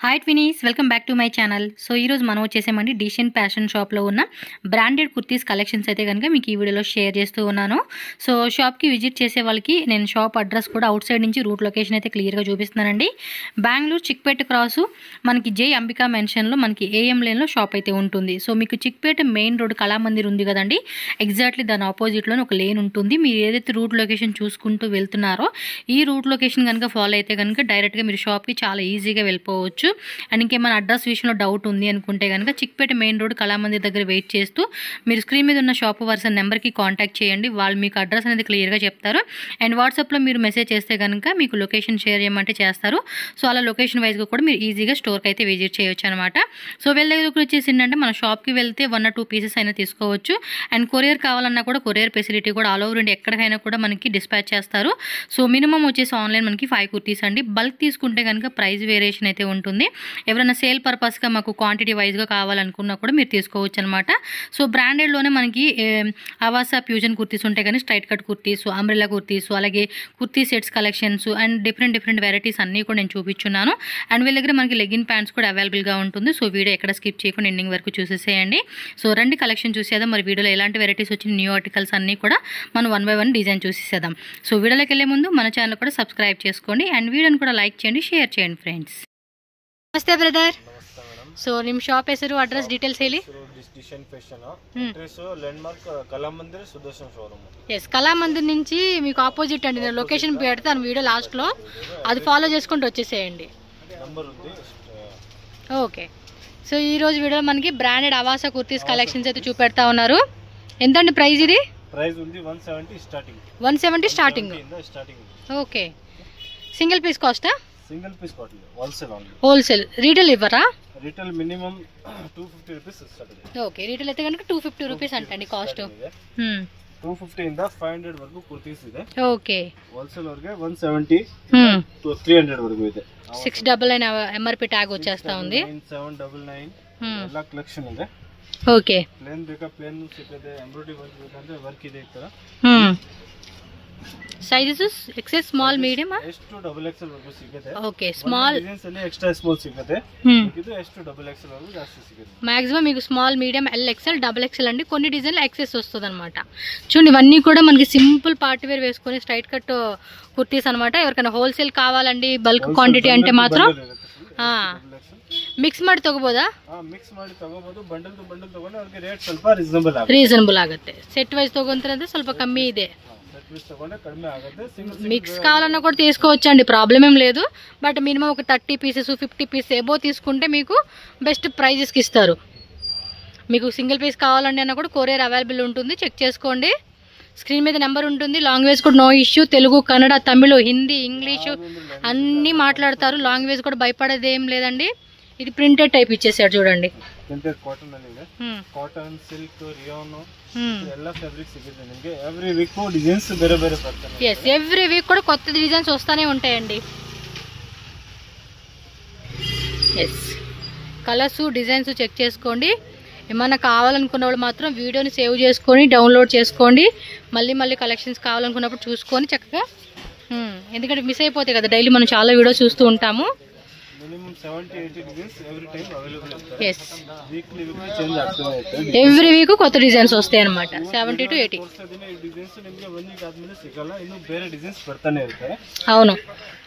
Hi twinnies, welcome back to my channel. So ఈరోజు మనం వచ్చేసామండి డీసెంట్ ఫ్యాషన్ షాప్లో ఉన్న బ్రాండెడ్ కుర్తీస్ కలెక్షన్స్ అయితే కనుక మీకు ఈ వీడియోలో షేర్ చేస్తూ ఉన్నాను. సో షాప్కి విజిట్ చేసే వాళ్ళకి నేను షాప్ అడ్రస్ కూడా అవుట్ సైడ్ నుంచి రూట్ లొకేషన్ అయితే క్లియర్గా చూపిస్తున్నానండి. బెంగళూరు చిక్పేట క్రాసు మనకి జై అంబికా మెన్షన్లో మనకి ఏఎం లేన్లో షాప్ అయితే ఉంటుంది. సో మీకు చిక్పేట మెయిన్ రోడ్ కళామందిర్ ఉంది కదండి, ఎగ్జాక్ట్లీ దాని ఆపోజిట్లోనే ఒక లేన్ ఉంటుంది. మీరు ఏదైతే రూట్ లొకేషన్ చూసుకుంటూ వెళ్తున్నారో ఈ రూట్ లొకేషన్ కనుక ఫాలో అయితే కనుక డైరెక్ట్గా మీరు షాప్కి చాలా ఈజీగా వెళ్ళిపోవచ్చు. అండ్ ఇంకేమైనా అడ్రస్ విషయంలో డౌట్ ఉంది అనుకుంటే కనుక చిక్పేట మెయిన్ రోడ్ కళామందిర్ దగ్గర వెయిట్ చేస్తూ మీరు స్క్రీన్ మీద ఉన్న షాప్ పర్సన్ నెంబర్కి కాంటాక్ట్ చేయండి. వాళ్ళు మీకు అడ్రస్ అనేది క్లియర్గా చెప్తారు. అండ్ వాట్సాప్లో మీరు మెసేజ్ చేస్తే కనుక మీకు లొకేషన్ షేర్ చేయమంటే చేస్తారు. సో అలా లొకేషన్ వైజ్గా కూడా మీరు ఈజీగా స్టోర్కి అయితే విజిట్ చేయొచ్చు అనమాట. సో వీళ్ళ దగ్గరకు వచ్చేసి ఏంటంటే మన షాప్కి వెళ్తే 1 or 2 పీసెస్ అయినా తీసుకోవచ్చు. అండ్ కొరియర్ కావాలన్నా కూడా కొరియర్ ఫెసిలిటీ కూడా ఆల్ ఓవర్ ఇండియా ఎక్కడికైనా కూడా మనకి డిస్పాచ్ చేస్తారు. సో మినిమం వచ్చేసి ఆన్లైన్ మనకి 5 కుర్తీస్ అండి. బల్క్ తీసుకుంటే కనుక ప్రైస్ వేరియేషన్ అయితే ఉంటుంది. ఎవరైనా సేల్ పర్పస్గా మాకు క్వాంటిటీ వైజ్గా కావాలనుకున్నా కూడా మీరు తీసుకోవచ్చు అనమాట. సో బ్రాండెడ్లోనే మనకి అవాసా ఫ్యూజన్ కుర్తీస్ ఉంటాయి, కానీ straight cut kurtis, umbrella kurtis, అలాగే kurti sets collections and different varieties అన్నీ కూడా నేను చూపించున్నాను. అండ్ వీళ్ళ దగ్గర మనకి లెగిన్ ప్యాంట్స్ కూడా అవైలబుల్గా ఉంటుంది. సో వీడియో ఎక్కడ స్కిప్ చేయకుండా ఎండింగ్ వరకు చూసేసేయండి. సో రండి కలెక్షన్ చూసేద్దాం. మరి వీడియోలో ఎలాంటి వెరైటీస్ వచ్చిన న్యూ ఆర్టికల్స్ అన్నీ కూడా మనం 1 by 1 డిజైన్ చూసేసేద్దాం. సో వీడియోలోకి వెళ్ళే ముందు మన ఛానల్ కూడా సబ్స్క్రైబ్ చేసుకోండి అండ్ వీడియోని కూడా లైక్ చేయండి, షేర్ చేయండి ఫ్రెండ్స్. ನಮಸ್ತೆ ಬ್ರದರ್. ಸೊ ನಿಮ್ಮ ಶಾಪ್ ಹೆಸರು, ಅಡ್ರೆಸ್ ಡೀಟೇಲ್ಸ್ ಹೇಳಿ. డిషన్ fashion address landmark Kalamandir Sudarshan showroom. Yes, Kalamandir నుంచి మీకు ఆపోజిట్ అండి. నేను లొకేషన్ పెడతాను వీడియో లాస్ట్లో, అది ఫాలో చేసుకుంటూ వచ్చేసేయండి. నంబర్ ఉంది. ఓకే. సో ఈరోజు వీడియో మనకి బ్రాండెడ్ అవాసా కుర్తీస్ కలెక్షన్స్ అయితే చూపెడతా ఉన్నారు. ఎంతండి ప్రైస్? ఇది ప్రైస్ ఉంది 170 starting. 170 starting. Okay. Single piece కాస్టా? Single piece cotton wholesale only. Wholesale. Retail ఇవ్వరా? Retail minimum 250 rupees start. Okay. Retail అయితే కనుక 250 రూపీస్ అంటండి కాస్ట్. 250 ಇಂದ 500 ವರೆಗೂ ಕುರ್ತೀಸ್ ಇದೆ. ಓಕೆ. ಹೋಲ್ಸೇಲ್ ಅವರಿಗೆ 170 to 300 ವರೆಗೂ ಇದೆ. 699 ఎంఆర్పి ట్యాగ్ వచ్చేస్తా ఉంది. 799 ಎಲ್ಲ ಕಲೆಕ್ಷನ್ ಇದೆ. ಓಕೆ. ಪ್ಲೇನ್ ಬೇಕಾ ಪ್ಲೇನ್ ಸಿಗುತ್ತೆ, ಎಂಬ್ರಾಯ್ಡರಿ ವರ್ಕ್ ಬೇಕಂದ್ರೆ ವರ್ಕ್ ಇದೆ ಈ ತರ. ಸೈಜಸ್ ಎಕ್ಸೆಸ್ ಸ್ಮಾಲ್ ಮೀಡಿಯಂ ಎಷ್ಟು ಡಬಲ್ ಎಕ್ಸೆಲ್ ವರೆಗೂ ಸಿಗುತ್ತೆ. ಓಕೆ. ಸ್ಮಾಲ್ ಡಿಸೈನ್ಸ್ ಅಲ್ಲಿ ಎಕ್ಸ್ಟ್ರಾ ಸ್ಮಾಲ್ ಸಿಗುತ್ತೆ. ಇದು ಎಷ್ಟು ಡಬಲ್ ಎಕ್ಸೆಲ್ వరకు ಜಾಸ್ತಿ ಸಿಗುತ್ತೆ. మాక్సిమం మీకు small, medium, L XL, double XL అండి. కొన్ని డిజైన్లు ఎక్సెస్ వస్తుంది అనమాట. చూడండి, ఇవన్నీ కూడా మనకి సింపుల్ పార్టీ వేర్ వేసుకొని స్ట్రైట్ కట్ కుర్తీస్ అనమాట. ఎవరికైనా హోల్సేల్ కావాలండి, బల్క్ క్వాంటిటీ అంటే మాత్రం ಮಿಕ್ಸ್ ಮಾಡಿ ತಗೋಬೋದಾ? ಮಿಕ್ಸ್ ಮಾಡಿ ತಗೋಬಹುದು. ಬಂಡಲ್ ಟು ಬಂಡಲ್ ತಗೊಂಡ್ರೆ ಅವ್ರಿಗೆ ರೇಟ್ ಸ್ವಲ್ಪ ರೀಸನಬಲ್ ಆಗುತ್ತೆ. ಸೆಟ್ ವೈಸ್ ತಗೊಂತಾರೆ ಸ್ವಲ್ಪ ಕಮ್ಮಿ ಇದೆ. మిక్స్ కావాలన్నా కూడా తీసుకోవచ్చు అండి, ప్రాబ్లం ఏం లేదు. బట్ మినిమం ఒక 30 పీసెస్ 50 పీసెస్ ఎబో తీసుకుంటే మీకు బెస్ట్ ప్రైజెస్కి ఇస్తారు. మీకు సింగిల్ పీస్ కావాలండి అన్నా కూడా కొరియర్ అవైలబుల్ ఉంటుంది, చెక్ చేసుకోండి. స్క్రీన్ మీద నెంబర్ ఉంటుంది. లాంగ్వేజ్ కూడా no issue. Telugu, Kannada, Tamil, Hindi, English అన్నీ మాట్లాడతారు. లాంగ్వేజ్ కూడా భయపడేది ఏం లేదండి. ఇది ప్రింటెడ్ టైప్ ఇచ్చేసాడు చూడండి. ಕಾಟನ್ ಅಲ್ಲಿ ಇದೆ. ಕಾಟನ್, ಸಿಲ್ಕ್, ರಿಯಾನ್ ಎಲ್ಲ ಫ್ಯಾಬ್ರಿಕ್ ಸಿಗುತ್ತೆ ನಿಮಗೆ. ಎವ್ರಿ ವೀಕ್ ಡಿಸೈನ್ಸ್ ಬೇರೆ ಬೇರೆ ಬರ್ತವೆ. yes, ఎవ్రీ వీక్ కూడా కొత్త డిజైన్స్ వస్తానే ఉంటాయండి. ఎస్, కలర్స్, డిజైన్స్ చెక్ చేసుకోండి. ఏమన్నా కావాలనుకున్న వాళ్ళు మాత్రం వీడియోని సేవ్ చేసుకొని డౌన్లోడ్ చేసుకోండి. మళ్ళీ కలెక్షన్స్ కావాలనుకున్నప్పుడు చూసుకొని చక్కగా, ఎందుకంటే మిస్ అయిపోతాయి కదా, డైలీ మనం చాలా వీడియోస్ చూస్తూ ఉంటాము. Minimum 70-80 designs every time available ఉంటాయి. yes, వీక్లీ చేంజ్ ಆಗ್ತದೆ. ఎవ్రీ వీక్ కొత్త డిజైన్స్ వస్తాయి అన్నమాట. 70 to 80 డిజైన్స్ నిಮಗೆ 1 వీక్ ఆದ್ಮೇಲೆ సిగಲ್ಲ. ఇನ್ನು ಬೇರೆ డిజైన్స్ ಬರ್ತಾನೆ ಇರುತ್ತೆ. అవును,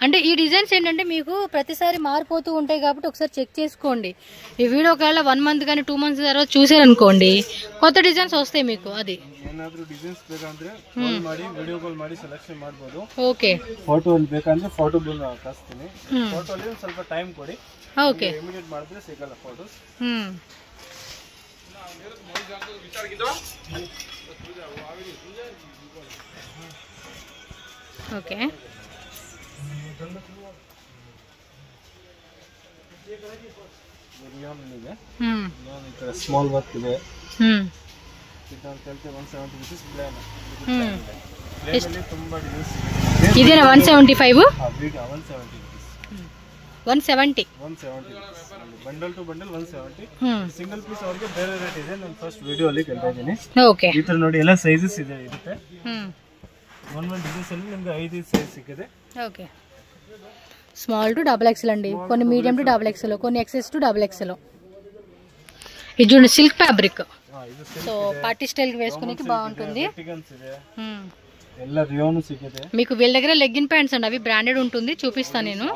అంటే ఈ డిజైన్స్ ఏంటంటే మీకు ప్రతిసారి మారిపోతూ ఉంటాయి కాబట్టి ఒకసారి చెక్ చేసుకోండి. ఈ వీడియో ఒకవేళ 1 month కానీ 2 months తర్వాత చూసారనుకోండి, కొత్త డిజైన్స్ వస్తాయి మీకు. అది ಏನಾದರೂ ಡಿಸೈನ್ಸ್ ಬೇಕಂದ್ರೆ ಕಾಲ್ ಮಾಡಿ, ವಿಡಿಯೋ ಕಾಲ್ ಮಾಡಿ ಸೆಲೆಕ್ಷನ್ ಮಾಡಬಹುದು. ಓಕೆ. ಫೋಟೋ ಬೇಕಂದ್ರೆ ಫೋಟೋ ಕಳಿಸ್ತೀನಿ. ಫೋಟೋ ಅಲ್ಲಿ ಸ್ವಲ್ಪ ಟೈಮ್ ಕೊಡಿ. ಓಕೆ. ಇಮಿಡಿಯೇಟ್ ಮಾಡಿದ್ರೆ ಸಿಗಲ್ಲ ಫೋಟೋಸ್. ಓಕೆ. ఇక్కడ స్మాల్ వర్క్ ಇದೆ. ఇదేనా 175? 170 bundle to bundle 170. Single piece ಅವ್ರಿಗೆ ಬೇರೆ ರೇಟ್ ಇದೆ. ನಾನು ಫಸ್ಟ್ ವಿಡಿಯೋ ಅಲ್ಲಿ ಹೇಳ್ತಾ ಇದ್ದೀನಿ. ಓಕೆ. ಈ ತರ ನೋಡಿ, ಎಲ್ಲ ಸೈಜಸ್ ಇದೆ ಇರುತ್ತೆ. ಒಂದೊಂದು ಡಿಸೈನ್ಸ್ ಅಲ್ಲಿ ನಿಮಗೆ 5 ಸೈಜ್ ಸಿಕ್ಕಿದೆ. Okay. Small to double XL అండి, కొన్ని మీడియం టు డబుల్ ఎక్స్ఎల్, కొన్ని ఎక్సెస్ టు డబుల్ ఎక్స్ఎల్. ఇది చూడండి silk fabric, so party style వేసుకునేకి బాగుంటుంది. మీకు వీళ్ళ దగ్గర లెగ్గిన్ ప్యాంట్స్ అండి, అవి బ్రాండెడ్ ఉంటుంది, చూపిస్తాను నేను.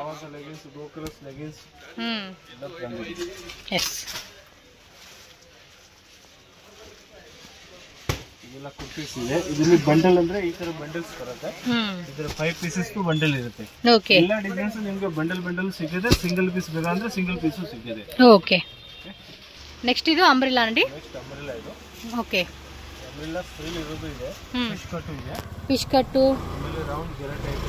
ಬಂಡಲ್ ಅಂದ್ರೆ ಈ ತರ ಬಂಡಲ್ಸ್ ಬರುತ್ತೆ. ಇದರ 5 ಪೀಸಸ್ ಬಂಡಲ್ ಇರುತ್ತೆ. ಓಕೆ, ಎಲ್ಲ ಡಿಸೈನ್ಸ್ ನಿಮಗೆ ಬಂಡಲ್ ಸಿಗುತ್ತೆ. ಸಿಂಗಲ್ ಪೀಸ್ ಬೇಕಂದ್ರೆ ಸಿಂಗಲ್ ಪೀಸ್ ಸಿಗುತ್ತೆ. ಓಕೆ, ನೆಕ್ಸ್ಟ್ ಇದು ಅಂಬ್ರೆಲಾ ಅಂడి. ನೆಕ್ಸ್ಟ್ ಅಂಬ್ರೆಲಾ ಇದು. ಓಕೆ, ಅಂಬ್ರೆಲಾ ಫ್ರೀಲ್ ಇರೋದು ಇದೆ. ಫಿಶ್ ಕಟ್ ಇದೆ. ఫిష్ కట్ ಆಮೇಲೆ ರೌಂಡ್ ಗೆರೆ ಟೈಪ್.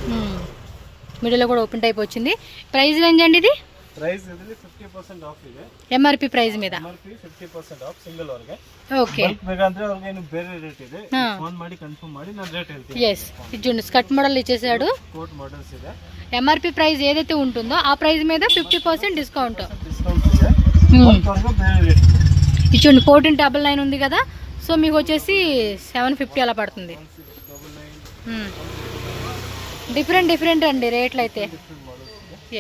మిడిల్ లో కూడా ఓపెన్ టైప్ వచ్చింది. ప్రైస్ రేంజ్ అండి ఇది? ప్రైస్ ಇದರಲ್ಲಿ 50% ಆಫ್ ಇದೆ. ఎంఆర్పి ప్రైస్ మీద ಎಂಆರ್ಪಿ 50% ಆಫ್ ಸಿಂಗಲ್ ಅವರಿಗೆ. ఓకే, ಬಲ್ಕ್ ಬೇಕಂದ್ರೆ ಅವ್ರಿಗೆ ಏನು ಬೇರೆ ರೇಟ್ ಇದೆ. ಫೋನ್ ಮಾಡಿ ಕನ್ಫರ್ಮ್ ಮಾಡಿ ನಾನು ರೇಟ್ ಹೇಳ್ತೀನಿ. yes, ఇది చూడండి స్కర్ట్ మోడల్ ఇచ్చేసాడు. కోట్ మోడల్స్ ಇದೆ. ఎంఆర్పి ప్రైస్ ఏదైతే ఉంటుందో ఆ ప్రైస్ మీద 50% డిస్కౌంట్. డిస్కౌంట్ ಇದೆ. బల్క్ ಅವ್ರಿಗೆ ಬೇರೆ ರೇట్. ఇది చూడండి 1499 ఉంది కదా, సో మీకు వచ్చేసి 750 అలా పడుతుంది. డిఫరెంట్ అండి రేట్లు అయితే.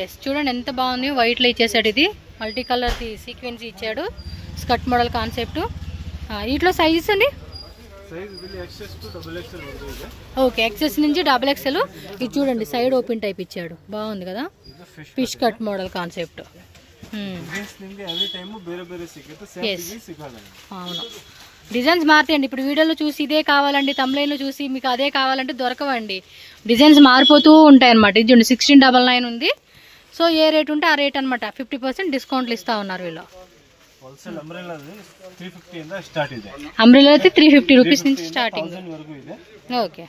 ఎస్, చూడండి ఎంత బాగుంది, వైట్లో ఇచ్చేసాడు. ఇది మల్టీ కలర్ సీక్వెన్స్ ఇచ్చాడు, స్కర్ట్ మోడల్ కాన్సెప్ట్. వీటిలో సైజెస్ అండి? ఓకే, ఎక్సెస్ నుంచి డబుల్ ఎక్స్ఎల్. ఇది చూడండి సైడ్ ఓపెన్ టైప్ ఇచ్చాడు, బాగుంది కదా, ఫిష్ కట్ మోడల్ కాన్సెప్ట్. అవును, డిజైన్స్ మారుతాయండి. ఇప్పుడు వీడియోలో చూసి ఇదే కావాలండి, తమ్లైన్లో చూసి మీకు అదే కావాలంటే దొరకవండి, డిజైన్స్ మారిపోతూ ఉంటాయి అనమాట. ఇది చూడండి 1699 ఉంది. సో ఏ రేట్ ఉంటే ఆ రేట్ అనమాట. 50% డిస్కౌంట్లు ఇస్తా ఉన్నారు వీళ్ళు. అంబ్రెల్లా అయితే 350 రూపీస్ నుంచి స్టార్టింగ్. ఓకే,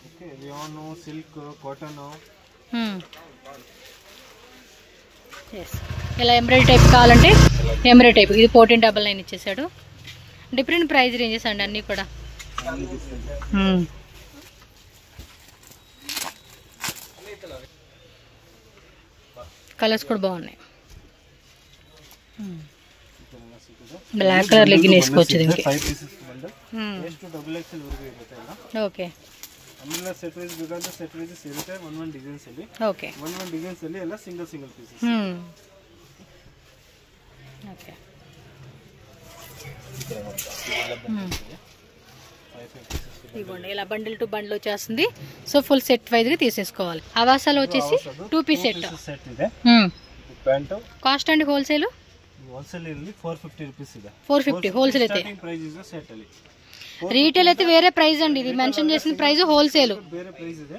ఇలా ఎంబ్రాయిడరీ టైప్ కావాలంటే ఎంబ్రాయిడరీ టైప్. ఇది 1499 ఇచ్చేసాడు. డిఫరెంట్ ప్రైస్ రేంజెస్ అండి అన్నీ కూడా. కలర్స్ కూడా బాగున్నాయి. బ్లాక్ కలర్ లెగ్గిన్ వేసుకోవచ్చు దీనికి. ఓకే, ಸೆಟ್ ವೈಸ್ ಬೇಕಂದ್ರೆ ಸೆಟ್ ವೈಸ್ ಇರುತ್ತೆ. ಒಂದೊಂದು ಡಿಸೈನ್ಸ್ ಅಲ್ಲಿ. ಓಕೆ, ಒಂದೊಂದು ಡಿಸೈನ್ಸ್ ಅಲ್ಲಿ ಎಲ್ಲ ಸಿಂಗಲ್ ಪೀಸಸ್. ಓಕೆ, ఇవ్వండి ఇలా బండిల్ టు బండిల్ వచ్చేస్తుంది. సో ఫుల్ సెట్ వైజ్ గా తీసేసుకోవాలి. అవాసాలు వచ్చేసి 2 పీస్ సెట్. సెట్ ಇದೆ. ప్యాంట్ కాస్ట్ అండి హోల్సేల్? హోల్సేల్ ಇಲ್ಲಿ 450 రూపాయస్ ಇದೆ. 450 హోల్సేల్ అయితే. స్టార్టింగ్ ప్రైస్ ಇದೆ సెట్ ಅಲ್ಲಿ. రీటైల్ అయితే వేరే ప్రైస్ అండి, ఇది మెన్షన్ చేసిన ప్రైస్ హోల్సేల్. ಬೇರೆ ಪ್ರೈಸ್ ಇದೆ,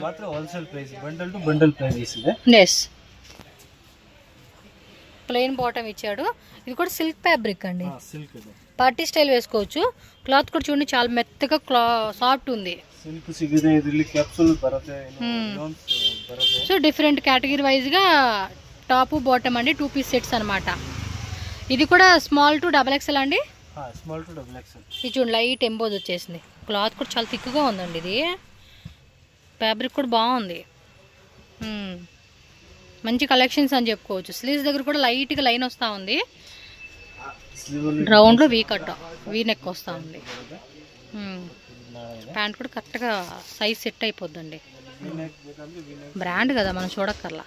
ಮಾತ್ರ wholesale price. Bundle to bundle price ಇದೆ. ఎస్, ప్లెయిన్ బాటమ్ ఇచ్చాడు. ఇది కూడా సిల్క్ ఫ్యాబ్రిక్ అండి, సిల్క్ ಇದೆ. పార్టీ స్టైల్ వేసుకోవచ్చు. క్లాత్ కూడా చూడండి చాలా మెత్తగా సాఫ్ట్ ఉంది. సిల్క్ సిಗಿದೆ, ಇದರಲ್ಲಿ ಕ್ಯಾಪ್ಸೂಲ್ ಬರುತ್ತೆ, ಲೋನ್ಸ್ ಬರುತ್ತೆ. సో డిఫరెంట్ కేటగిరీ వైజ్ గా టాప్ బాటమ్ అండి, 2 పీస్ సెట్స్ అన్నమాట. ఇది కూడా స్మాల్ టు డబుల్ ఎక్స్ఎల్ అండి. Small to double XL. ఇది చూడండి లైట్ ఎంబోజ్ వచ్చేసింది. క్లాత్ కూడా చాలా థిక్గా ఉందండి. ఇది ఫ్యాబ్రిక్ కూడా బాగుంది. మంచి కలెక్షన్స్ అని చెప్పుకోవచ్చు. స్లీవ్స్ దగ్గర కూడా లైట్గా లైన్ వస్తూ ఉంది. రౌండ్లో వీ కట్, వీ నెక్ వస్తూ ఉంది. ప్యాంట్ కూడా కరెక్ట్గా సైజ్ సెట్ అయిపోద్దండి. బ్రాండ్ కదా మనం చూడక్కర్లా.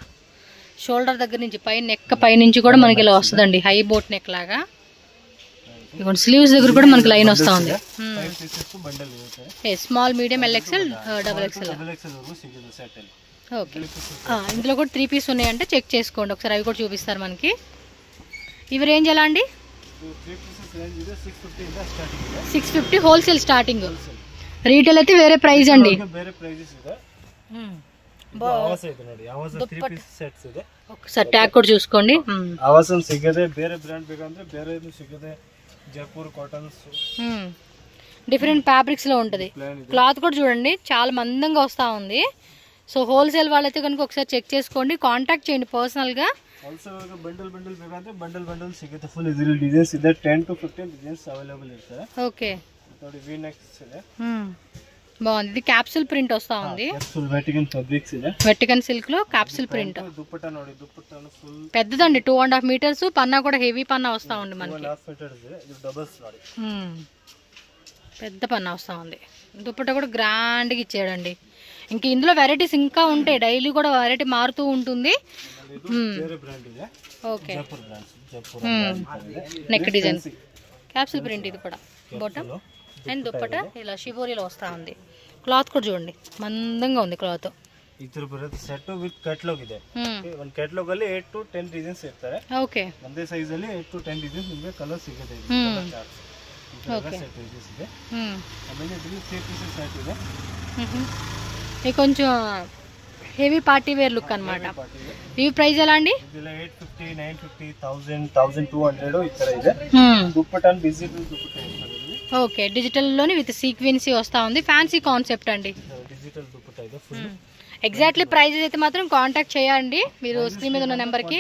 షోల్డర్ దగ్గర నుంచి పై నెక్ పై నుంచి కూడా మనకి ఇలా వస్తుందండి, హై బోట్ నెక్ లాగా. ఇదిగోండి స్లీవ్స్ దగ్గర కూడా మనకి లైన్ వస్తూ ఉంది. Small, medium, L XL, double XL. Okay, ఇందులో కూడా 3 పీస్ ఉన్నాయంటే చెక్ చేసుకోండి ఒకసారి, అవి కూడా చూపిస్తారు మనకి. ఇవి రేంజ్ ఎలా అండి? 650 హోల్సేల్ స్టార్టింగ్. రీటైల్ అయితే వేరే ప్రైస్ అండి. ఒకసారి ట్యాగ్ కూడా చూసుకోండి. ఆవాసం సిగదే, ಬೇರೆ ಬ್ರಾಂಡ್ ಬೇಕಂದ್ರೆ ಬೇರೆ ಸಿಗುತ್ತೆ. జైపూర్ కాటన్స్, డిఫరెంట్ ఫ్యాబ్రిక్స్ లో ఉంటది. క్లాత్ కూడా చూడండి చాలా మందంగా వస్తా ఉంది. సో హోల్సేల్ వాళ్ళైతే కనుక ఒకసారి చెక్ చేసుకోండి, కాంటాక్ట్ చేయండి పర్సనల్ గా. ಹೋಲ್ಸೇಲ್ ಬಂಡಲ್ ಬೇಕಂದ್ರೆ ಬಂಡಲ್ ಸಿಗುತ್ತೆ. ಫುಲ್ ಇದರಲ್ಲಿ ಡಿಸೈನ್ಸ್ ಇದೆ, 10 to 15 ಡಿಸೈನ್ಸ್ ಅವೈಲೇಬಲ್ ಇರ್ತದೆ. ఓకే, ನೋಡಿ ವಿ ನೆಕ್ಸ್ ಇದೆ, బాగుంది. ఇది క్యాప్సూల్ ప్రింట్ వస్తా ఉంది. క్యాప్సూల్ వెటికన్ ఫ్యాబ్రిక్స్ ಇದೆ. వెటికన్ సిల్క్ లో క్యాప్సూల్ ప్రింట్. దుపట్టా ನೋಡಿ, దుపట్టాను ఫుల్ పెద్దదండి, 2.5 మీటర్స్. పన్నా కూడా హెవీ పన్నా వస్తా ఉంది మనకి. 2.5 మీటర్స్ ಇದೆ. ఇది డబుల్స్ ನೋಡಿ, పెద్ద పన్నా వస్తా ఉంది. దుపట్టా కూడా గ్రాండ్ గా ఇచ్చాడండి. ఇంకా ఇందులో వెరైటీస్ ఇంకా ఉంటాయి, డైలీ కూడా వెరైటీ మారుతూ ఉంటుంది. Okay, neck design capsule print ఇది కూడా బాటమ్ అండ్ దుప్పట ఇలా షిబోరీలో వస్తూ ఉంది. క్లాత్ కూడా చూడండి మందంగా ఉంది క్లాత్. ಇದ್ರ ಬರುತ್ತೆ ಸೆಟ್ ವಿತ್ ಕ್ಯಾಟಲಾಗ್ ಇದೆ. ಒಂದು ಕ್ಯಾಟಲಾಗ್ ಅಲ್ಲಿ 8 to 10 ಡಿಸೈನ್ಸ್ ಇರ್ತಾರೆ. ಓಕೆ, ಒಂದೇ ಸೈಜ್ ಅಲ್ಲಿ 8 to 10 ಡಿಸೈನ್ಸ್ ನಿಮಗೆ ಕಲರ್ ಸಿಗುತ್ತೆ. ಓಕೆ, ಸೆಟ್ ಪೀಸಸ್ ಇದೆ. ಆಮೇಲೆ ಇದರಲ್ಲಿ 3 ಪೀಸಸ್ ಸೆಟ್ ಇದೆ. ఇది కొంచెం హెవీ పార్టీ వేర్ లుక్ అన్నమాట. ఇవి ప్రైస్ ఎలా అండి? ಇದೆಲ್ಲ 850, 950, 1000, 1200 ಈ ತರ ಇದೆ. దుప్పట డిజిటల్ దుప్పట ఇస్తుంది. ఓకే, డిజిటల్ లోని విత్ సీక్వెన్సీ వస్తా ఉంది. ఫ్యాన్సీ కాన్సెప్ట్ అండి. డిజిటల్ దుప్పట ಇದೆ ఫుల్. ఎగ్జాక్ట్లీ ప్రైజెస్ అయితే మాత్రం కాంటాక్ట్ చేయండి మీరు స్క్రీన్ మీద ఉన్న నెంబర్ కి.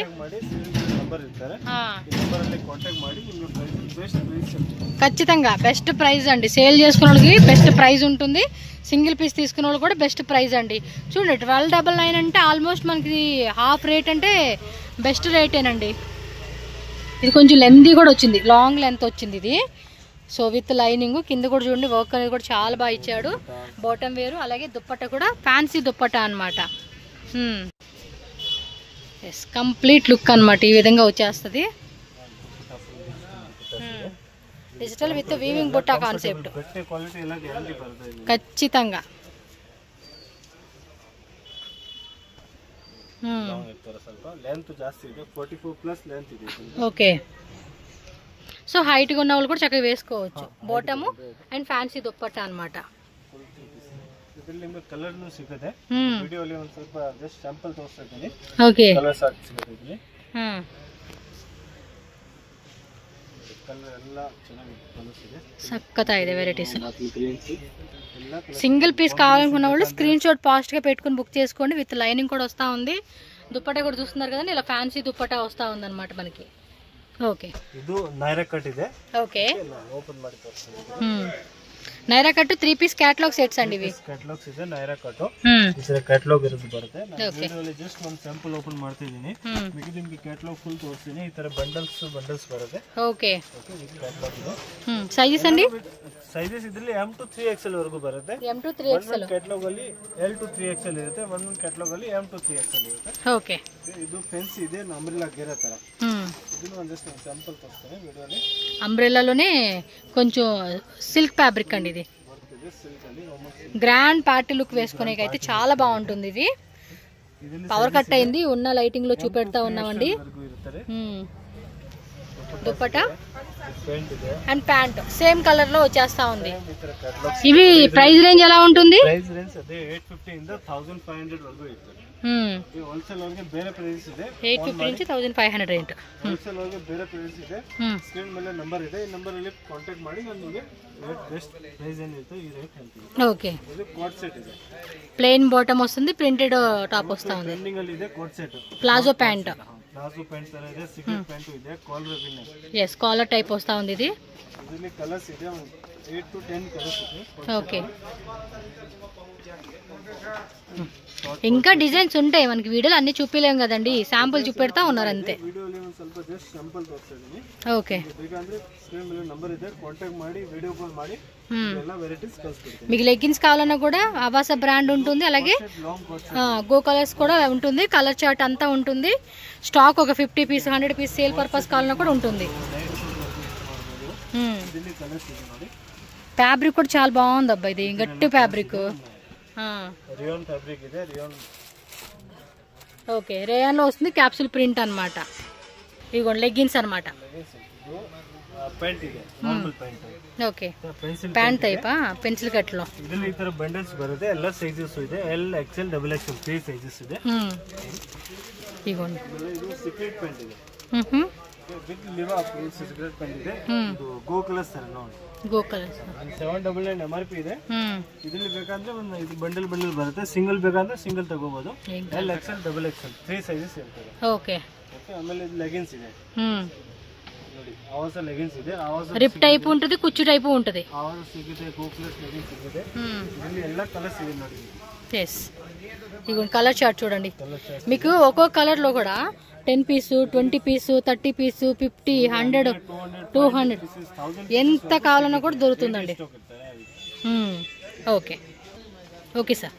ఖచ్చితంగా బెస్ట్ ప్రైస్ అండి. సేల్ చేసుకున్న వాళ్ళకి బెస్ట్ ప్రైస్ ఉంటుంది, సింగిల్ పీస్ తీసుకున్న వాళ్ళు కూడా బెస్ట్ ప్రైస్ అండి. చూడండి 1299 అంటే ఆల్మోస్ట్ మనకి హాఫ్ రేట్ అంటే బెస్ట్ రేటేనండి. ఇది కొంచెం లెంతీ కూడా వచ్చింది, లాంగ్ లెంత్ వచ్చింది ఇది. సో విత్ లైనింగ్ కింద కూడా చూడండి, వర్క్ అనేది కూడా చాలా బాగా ఇచ్చాడు. బాటమ్ వేరు, అలాగే దుప్పట్ట కూడా ఫ్యాన్సీ దుప్పట్ట అనమాట. ఎస్, కంప్లీట్ లుక్ అనమాట ఈ విధంగా వచ్చేస్తుంది. డిజిటల్ విత్ వీవింగ్ బుట్ట కాన్సెప్ట్ ఖచ్చితంగా. ఓకే, సో హైట్గా ఉన్న వాళ్ళు కూడా చక్కగా వేసుకోవచ్చు. బాటము అండ్ ఫ్యాన్సీ దుప్పట్ట అనమాట. ఓకే, సక్కతా ಇದೆ వెరైటీస్. సింగిల్ పీస్ కావాలనుకున్న వాళ్ళు స్క్రీన్ షాట్ ఫాస్ట్గా పెట్టుకుని బుక్ చేసుకోండి. విత్ లైనింగ్ కూడా వస్తూ ఉంది. దుప్పట కూడా చూస్తున్నారు కదండి, ఇలా ఫ్యాన్సీ దుప్పట వస్తూ ఉంది అనమాట మనకి. ఓకే, ಇದು ನೈರಾ ಕಟ್ ಇದೆ. ఓకే, ಓಪನ್ ಮಾಡಿ ತೋರಿಸ್ತೀನಿ. Naira cut 3 piece catalog sets అండి ఇవి. ಕ್ಯಾಟಲಾಗ್ಸ್ ಇದೆ ನೈರಾ ಕಟ್. ಇದರ ಕ್ಯಾಟಲಾಗ್ ಇರೋದು ಬರುತ್ತೆ. ನಾನು ವಿಡಿಯೋಲಿ ಜಸ್ಟ್ ಒಂದು ಸ್ಯಾಂಪಲ್ ಓಪನ್ ಮಾಡ್ತಾ ಇದೀನಿ. ಮಿಗಿ ನಿಮಗೆ ಕ್ಯಾಟಲಾಗ್ ಫುಲ್ ತೋರಿಸ್ತೀನಿ. ಈ ತರ ಬಂಡಲ್ಸ್ ಬರುತ್ತೆ. ಓಕೆ, ಇದು ಕ್ಯಾಟಲಾಗ್ ಇದೆ. ಸೈಜಸ್ ಅಂడి? ಸೈಜಸ್ ಇದರಲ್ಲಿ M to 3XL ವರೆಗೂ ಬರುತ್ತೆ. M to 3XL. ಕ್ಯಾಟಲಾಗ್ ಅಲ್ಲಿ L to 3XL ಇರುತ್ತೆ. ಒಂದು ಕ್ಯಾಟಲಾಗ್ ಅಲ್ಲಿ M to 3XL ಇರುತ್ತೆ. ಓಕೆ, ಇದು ಫೆನ್ಸಿ ಇದೆ, ಅಂಬ್ರೆಲಾ ಗೇರಾ ತರ. ಇದನ್ನು ಒಂದು ಜಸ್ಟ್ ಸ್ಯಾಂಪಲ್ ತೋರಿಸ್ತೀನಿ ವಿಡಿಯೋಲಿ. అంబ్రెల్లాలోనే కొంచెం సిల్క్ ఫ్యాబ్రిక్ అండి ఇది. గ్రాండ్ పార్టీ లుక్ వేసుకునేకైతే చాలా బాగుంటుంది ఇది. పవర్ కట్ అయింది, ఉన్న లైటింగ్ లో చూపెడతా ఉన్నామండి. Dupatta and pant same colour లో వచ్చేస్తా ఉంది. ఇవి ప్రైస్ రేంజ్ ఎలా ఉంటుంది? ప్రైస్ రేంజ్ అదే 850 ಇಂದ 1500 వరకు ಇರುತ್ತೆ. ಹೋಲ್ಸೇಲ್ ಅವರಿಗೆ ಬೇರೆ ಪ್ರೈಸ್ ಇದೆ. 850 నుంచి 1500 ರೇಂಜ್. ಹೋಲ್ಸೇಲ್ ಅವರಿಗೆ ಬೇರೆ ಪ್ರೈಸ್ ಇದೆ. ಸ್ಕ್ರೀನ್ ಮೇಲೆ ನಂಬರ್ ಇದೆ, ಈ ನಂಬರ್ ಅಲ್ಲಿ ಕಾಂಟ್ಯಾಕ್ಟ್ ಮಾಡಿ ನಾನು ನಿಮಗೆ ಬೆಸ್ಟ್ ಪ್ರೈಸ್ ಏನಿರುತ್ತೆ ಈ ರೇಟ್ ಹೇಳ್ತೀನಿ. ಓಕೆ, ಇದು ಕೋಟ್ ಸೆಟ್ ಇದೆ. ప్లెయిన్ బాటమ్ వస్తుంది, ప్రింటెడ్ టాప్ వస్తా ఉంది. ಟ್ರೆಂಡಿಂಗ್ ಅಲ್ಲಿ ಇದೆ coat set. Palazzo pant. Palazzo pant ತರ ಇದೆ, ಸಿಗರೆಟ್ ಪ್ಯಾಂಟ್ ಇದೆ, ಕಾಲರ್ ಪಿನ್ ಇದೆ. yes, కాలర్ టైప్ వస్తా ఉంది ఇది. ಇದರಲ್ಲಿ ಕಲರ್ಸ್ ಇದೆ, 8 to 10 ಕಲರ್ಸ್ ಇದೆ. ఓకే, ఇంకా డిజైన్స్ ఉంటాయి మనకి. వీడియోలో అన్ని చూపిలేం కదండి, శాంపుల్ చూపెడతా ఉన్నారు అంతే. వీడియోలో ಸ್ವಲ್ಪ జస్ట్ శాంపుల్ ತೋರಿಸ್ತೀನಿ. ఓకే, ಬೇಕಂದ್ರೆ ಸ್ಕ್ರೀನ್ ಮೇಲೆ ನಂಬರ್ ಇದೆ, ಕಾಂಟ್ಯಾಕ್ಟ್ ಮಾಡಿ వీడియో కాల్ ಮಾಡಿ ಎಲ್ಲ వెరైటీస్ కలుసుకుంటాం. మీకు లెగ్గిన్స్ కావాలన్నా కూడా అవాస బ్రాండ్ ఉంటుంది, అలాగే గో కలర్స్ కూడా ఉంటుంది. కలర్ చార్ట్ అంతా ఉంటుంది. స్టాక్ ఒక 50 పీస్ 100 పీస్ సేల్ పర్పస్ కావాలన్నా కూడా ఉంటుంది. ఫ్యాబ్రిక్ కూడా చాలా బాగుంది అబ్బా, ఇది గట్టి ఫ్యాబ్రిక్. రియాన్ ఫ్యాబ్రిక్ ಇದೆ, రియాన్. ఓకే, రేయాన్ లో వస్తుంది, క్యాప్సూల్ ప్రింట్ అన్నమాట. ఇదిగోండి లెగ్గిన్స్ అన్నమాట. ಪ್ಯಾಂಟ್ ಇದೆ, ನಾರ್ಮಲ್ ಪ್ಯಾಂಟ್. ఓకే, ప్యాంట్ టైపా, పెన్సిల్ కట్ లో. ಇದರಲ್ಲಿ ಈ ತರ ಬಂಡಲ್ಸ್ ಬರುತ್ತೆ, ಎಲ್ಲ ಸೈಜಸ್ ಇದೆ. L, XL, XXL 3 ಸೈಜಸ್ ಇದೆ. ఇదిగోండి, ಇದು ಸೀಕ್ರೆಟ್ ಪ್ಯಾಂಟ್ ಇದೆ. ಬಿಗ್ ಲಿವಾ ಸೀಕ್ರೆಟ್ ಪ್ಯಾಂಟ್ ಇದೆ. ಇದು ಗೋ ಕಲರ್ಸ್ ತರ ನೋಡಿ, ಗೋ ಕಲರ್ಸ್. 799 MRP ಇದೆ. ಇದರಲ್ಲಿ ಬೇಕಂದ್ರೆ ಒಂದು ಇದು ಬಂಡಲ್ ಬರುತ್ತೆ. ಸಿಂಗಲ್ ಬೇಕಂದ್ರೆ ಸಿಂಗಲ್ ತಗೋಬಹುದು. L, XL, XXL 3 ಸೈಜಸ್ ಇರ್ತದೆ. ಓಕೆ, ಆಮೇಲೆ ಇದು ಲೆಗಿನ್ಸ್ ಇದೆ ನೋಡಿ, ಆವಾಸ ಲೆಗಿನ್ಸ್ ಇದೆ. ಆವಾಸ ರಿಪ್ ಟೈಪ್ ఉంటుంది, ಕುಚ್ಚು ಟೈಪ್ ఉంటుంది. ಆವಾಸ ಸಿಗುತ್ತೆ, ಕೋಕ್ಲೆಸ್ ಲೆಗಿನ್ಸ್ ಸಿಗುತ್ತೆ. ಇದರಲ್ಲಿ ಎಲ್ಲ ಕಲರ್ಸ್ ಇದೆ ನೋಡಿ. ఎస్, ఇగో కలర్ చార్ట్ చూడండి. మీకు ఒక్కో కలర్ లో కూడా 10 పీసు, 20 పీసు, 30 పీసు, 50, 100, 200 ఎంత కావాలన్నా కూడా దొరుకుతుందండి. Okay, okay sir.